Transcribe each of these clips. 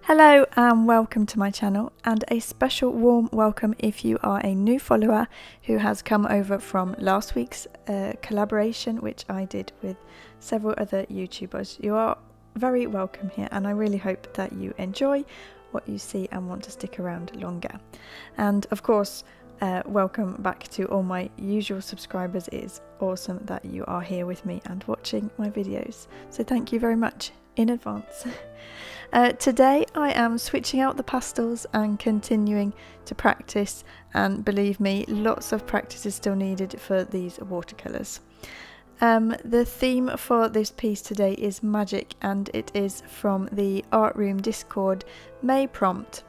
Hello and welcome to my channel, and a special warm welcome if you are a new follower who has come over from last week's collaboration which I did with several other YouTubers. You are very welcome here, and I really hope that you enjoy what you see and want to stick around longer. And of course, welcome back to all my usual subscribers. It is awesome that you are here with me and watching my videos, so thank you very much in advance. Today I am switching out the pastels and continuing to practice, and believe me, lots of practice is still needed for these watercolours. The theme for this piece today is magic, and it is from the Art Room Discord May prompt.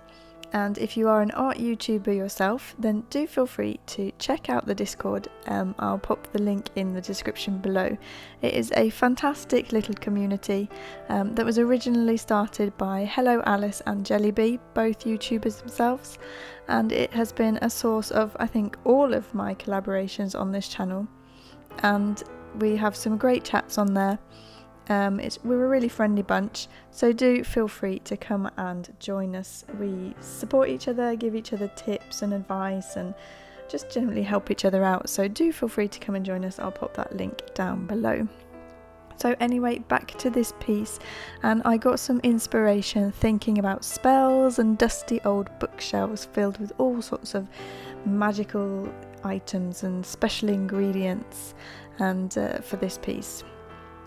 And if you are an art YouTuber yourself, then do feel free to check out the Discord. I'll pop the link in the description below. It is a fantastic little community that was originally started by Hello Alice and Jellybee, both YouTubers themselves, and it has been a source of, I think, all of my collaborations on this channel, and we have some great chats on there. We're a really friendly bunch, so do feel free to come and join us. We support each other, give each other tips and advice, and just generally help each other out, so do feel free to come and join us. I'll pop that link down below. So anyway, back to this piece, and I got some inspiration thinking about spells and dusty old bookshelves filled with all sorts of magical items and special ingredients, and for this piece.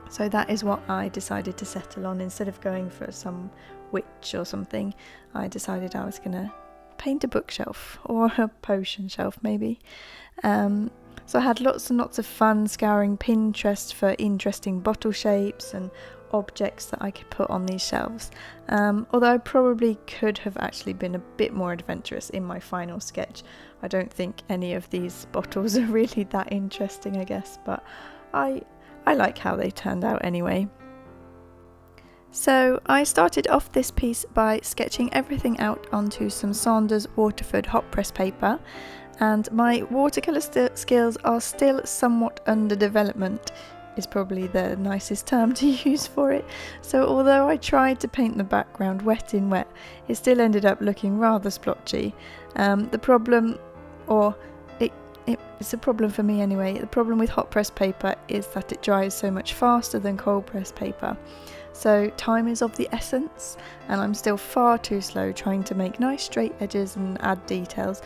So that is what I decided to settle on. Instead of going for some witch or something, I decided I was going to paint a bookshelf, or a potion shelf maybe. So I had lots and lots of fun scouring Pinterest for interesting bottle shapes and objects that I could put on these shelves. Although I probably could have actually been a bit more adventurous in my final sketch. I don't think any of these bottles are really that interesting, I guess, but I like how they turned out anyway. So I started off this piece by sketching everything out onto some Saunders Waterford Hot Press paper, and my watercolour skills are still somewhat under development, is probably the nicest term to use for it. So although I tried to paint the background wet in wet, it still ended up looking rather splotchy. The problem, or it's a problem for me anyway, the problem with hot press paper is that it dries so much faster than cold press paper. So time is of the essence, and I'm still far too slow trying to make nice straight edges and add details.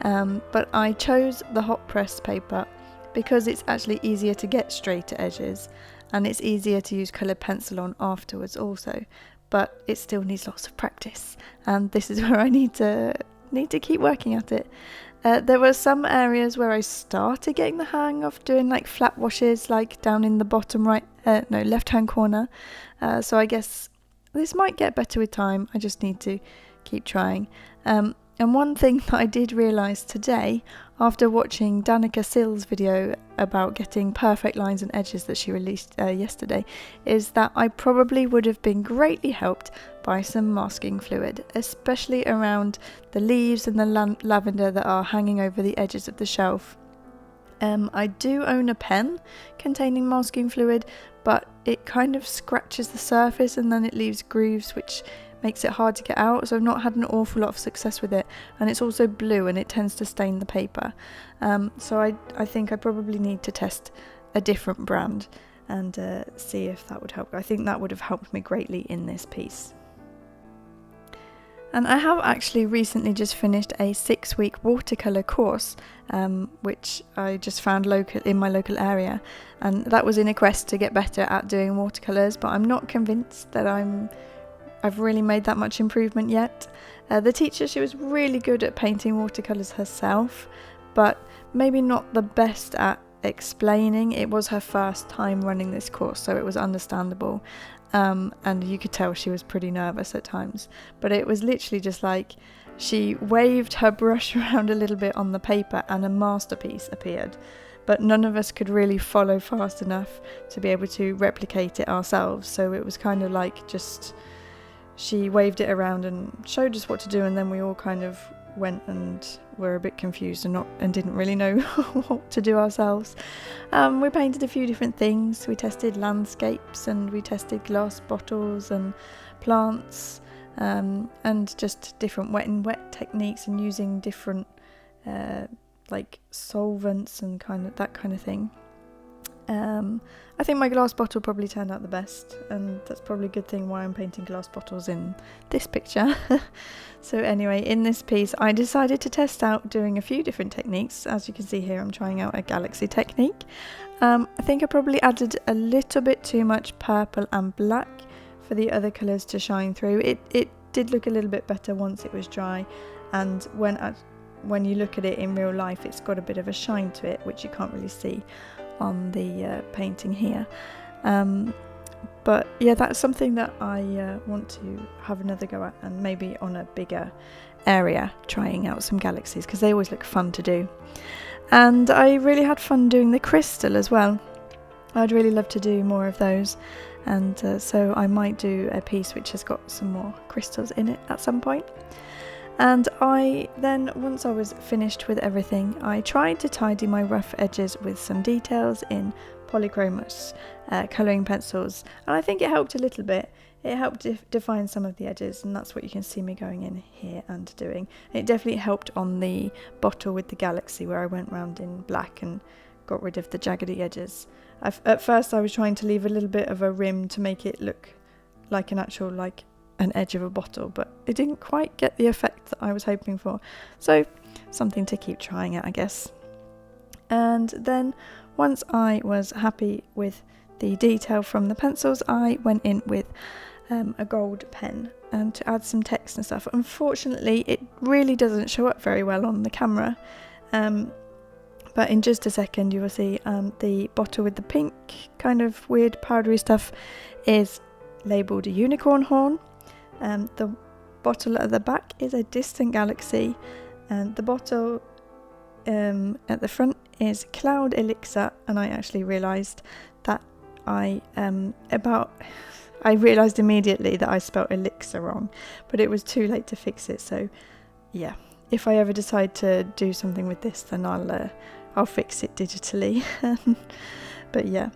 But I chose the hot press paper because it's actually easier to get straighter edges, and it's easier to use coloured pencil on afterwards also. But it still needs lots of practice, and this is where I need to keep working at it. There were some areas where I started getting the hang of doing like flat washes, like down in the bottom left hand corner. So I guess this might get better with time. I just need to keep trying. And one thing that I did realise today, after watching Danica Sill's video about getting perfect lines and edges that she released yesterday, is that I probably would have been greatly helped by some masking fluid, especially around the leaves and the lavender that are hanging over the edges of the shelf. I do own a pen containing masking fluid, but it kind of scratches the surface and then it leaves grooves, which makes it hard to get out, so I've not had an awful lot of success with it, and it's also blue and it tends to stain the paper. So I think I probably need to test a different brand and see if that would help. I think that would have helped me greatly in this piece. And I have actually recently just finished a 6-week watercolour course, which I just found in my local area, and that was in a quest to get better at doing watercolours, but I'm not convinced that I've really made that much improvement yet. The teacher, she was really good at painting watercolours herself, but maybe not the best at explaining. It was her first time running this course, so it was understandable, and you could tell she was pretty nervous at times, but it was literally just like she waved her brush around a little bit on the paper and a masterpiece appeared, but none of us could really follow fast enough to be able to replicate it ourselves. So it was kind of like just she waved it around and showed us what to do, and then we all kind of went and were a bit confused and didn't really know what to do ourselves. We painted a few different things. We tested landscapes and we tested glass bottles and plants. and just different wet and wet techniques and using different like solvents and that kind of thing. I think my glass bottle probably turned out the best, and that's probably a good thing why I'm painting glass bottles in this picture. So anyway, in this piece I decided to test out doing a few different techniques. As you can see here, I'm trying out a galaxy technique. I think I probably added a little bit too much purple and black for the other colours to shine through. It did look a little bit better once it was dry, and when you look at it in real life, it's got a bit of a shine to it, which you can't really see on the painting here. But yeah, that's something that I want to have another go at, and maybe on a bigger area, trying out some galaxies, because they always look fun to do. And I really had fun doing the crystal as well. I'd really love to do more of those, and so I might do a piece which has got some more crystals in it at some point. And I then, once I was finished with everything, I tried to tidy my rough edges with some details in polychromos colouring pencils, and I think it helped a little bit. It helped define some of the edges, and that's what you can see me going in here and doing. It definitely helped on the bottle with the galaxy, where I went round in black and got rid of the jaggedy edges. At first I was trying to leave a little bit of a rim to make it look like an actual, like an edge of a bottle, but it didn't quite get the effect that I was hoping for. So something to keep trying at, I guess. And then once I was happy with the detail from the pencils, I went in with a gold pen and to add some text and stuff. Unfortunately, it really doesn't show up very well on the camera, but in just a second you will see the bottle with the pink kind of weird powdery stuff is labelled a unicorn horn. The bottle at the back is a distant galaxy, and the bottle at the front is cloud elixir. And I actually realised that I realised immediately that I spelt elixir wrong, but it was too late to fix it. So yeah, if I ever decide to do something with this, then I'll fix it digitally. But yeah,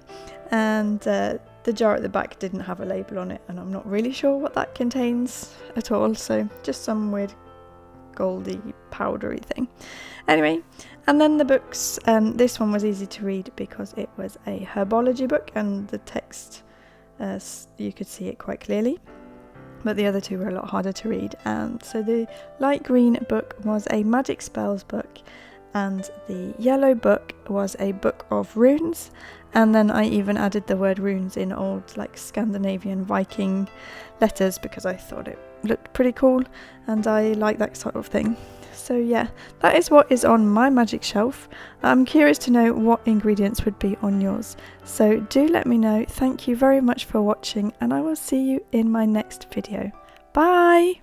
and the jar at the back didn't have a label on it, and I'm not really sure what that contains at all, so just some weird goldy powdery thing. Anyway, and then the books. This one was easy to read because it was a herbology book, and the text, you could see it quite clearly, but the other two were a lot harder to read. And so the light green book was a magic spells book, and the yellow book was a book of runes. And then I even added the word runes in old, like, Scandinavian Viking letters, because I thought it looked pretty cool and I like that sort of thing. So yeah, that is what is on my magic shelf. I'm curious to know what ingredients would be on yours, so do let me know. Thank you very much for watching, and I will see you in my next video. Bye!